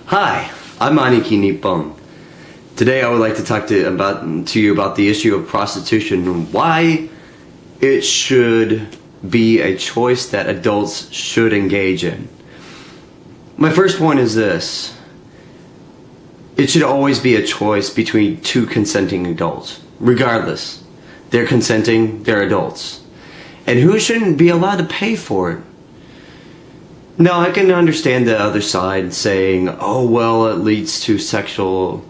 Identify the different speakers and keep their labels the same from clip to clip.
Speaker 1: Hi, I'm Aniki Nippon. Today I would like to talk to you about the issue of prostitution and why it should be a choice that adults should engage in. My first point is this. It should always be a choice between two consenting adults. Regardless. They're consenting, they're adults. And who shouldn't be allowed to pay for it? Now, I can understand the other side saying, oh, well, it leads to sexual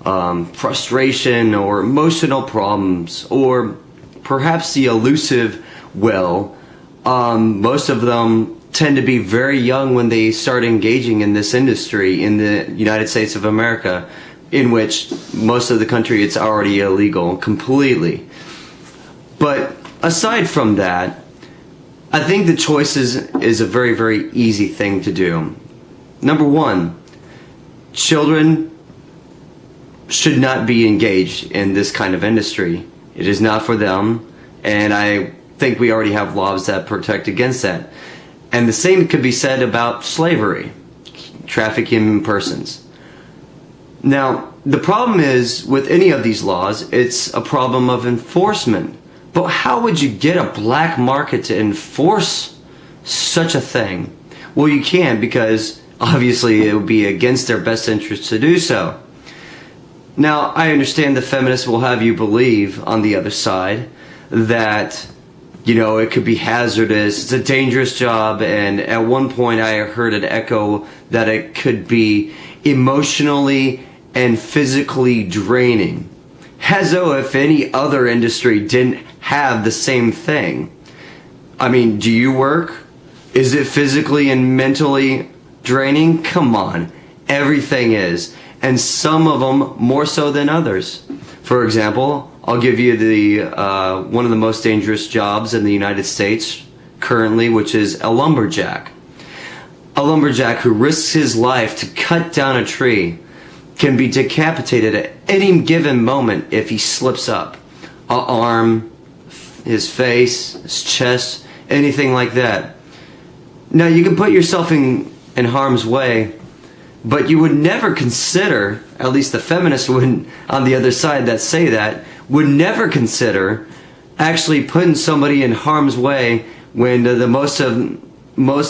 Speaker 1: frustration or emotional problems, or perhaps the elusive, most of them tend to be very young when they start engaging in this industry in the United States of America, in which most of the country it's already illegal completely. But aside from that, I think the choice is a very, very easy thing to do. Number one, children should not be engaged in this kind of industry. It is not for them, and I think we already have laws that protect against that. And the same could be said about slavery, trafficking persons. Now, the problem is, with any of these laws, it's a problem of enforcement. But how would you get a black market to enforce such a thing? Well, you can't, because obviously it would be against their best interest to do so. Now, I understand the feminists will have you believe on the other side that, you know, it could be hazardous, it's a dangerous job, and at one point I heard an echo that it could be emotionally and physically draining. As though if any other industry didn't have the same thing. I mean, do you work? Is it physically and mentally draining? Come on, everything is. And some of them more so than others. For example, I'll give you the one of the most dangerous jobs in the United States currently, which is a lumberjack. A lumberjack who risks his life to cut down a tree can be decapitated at any given moment if he slips up. An arm, his face, his chest, anything like that. Now, you can put yourself in harm's way, but you would never consider, at least the feminists wouldn't on the other side that say that, would never consider actually putting somebody in harm's way when the most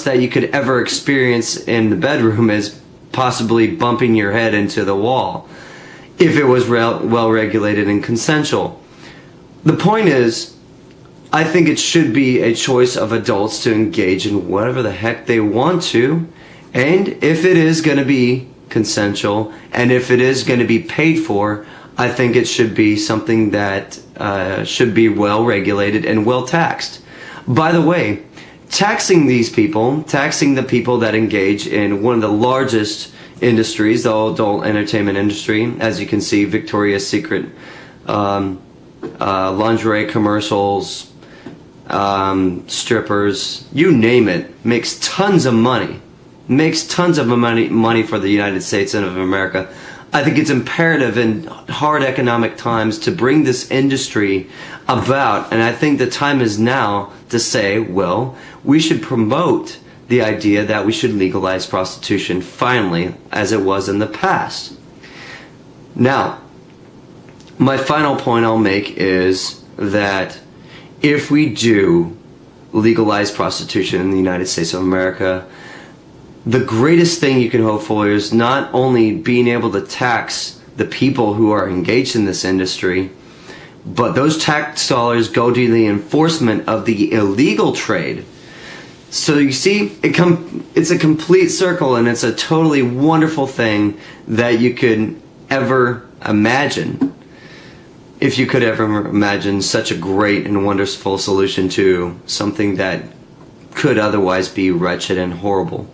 Speaker 1: that you could ever experience in the bedroom is possibly bumping your head into the wall, if it was well regulated and consensual. The point is, I think it should be a choice of adults to engage in whatever the heck they want to, and if it is going to be consensual, and if it is going to be paid for, I think it should be something that should be well regulated and well taxed. By the way, taxing these people, taxing the people that engage in one of the largest industries, the adult entertainment industry, as you can see, Victoria's Secret, lingerie commercials, strippers, you name it, makes tons of money. Makes tons of money for the United States and of America. I think it's imperative in hard economic times to bring this industry about, and I think the time is now to say, well, we should promote the idea that we should legalize prostitution finally, as it was in the past. Now, my final point I'll make is that if we do legalize prostitution in the United States of America, the greatest thing you can hope for is not only being able to tax the people who are engaged in this industry, but those tax dollars go to the enforcement of the illegal trade. So you see, it's a complete circle, and it's a totally wonderful thing that you could ever imagine. If you could ever imagine such a great and wonderful solution to something that could otherwise be wretched and horrible,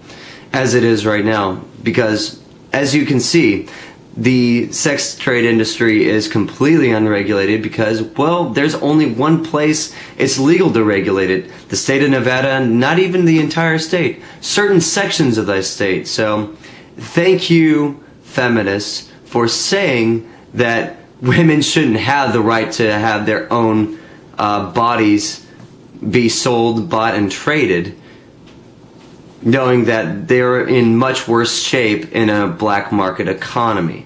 Speaker 1: as it is right now. Because, as you can see, the sex trade industry is completely unregulated because, well, there's only one place it's legal to regulate it. The state of Nevada, not even the entire state. Certain sections of the state. So, thank you, feminists, for saying that women shouldn't have the right to have their own bodies be sold, bought, and traded. knowing that they're in much worse shape in a black market economy.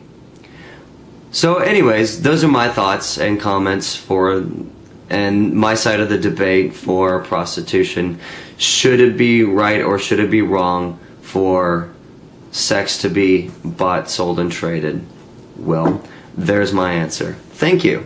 Speaker 1: So anyways, those are my thoughts and comments and my side of the debate for prostitution. Should it be right or should it be wrong for sex to be bought, sold, and traded? Well, there's my answer. Thank you.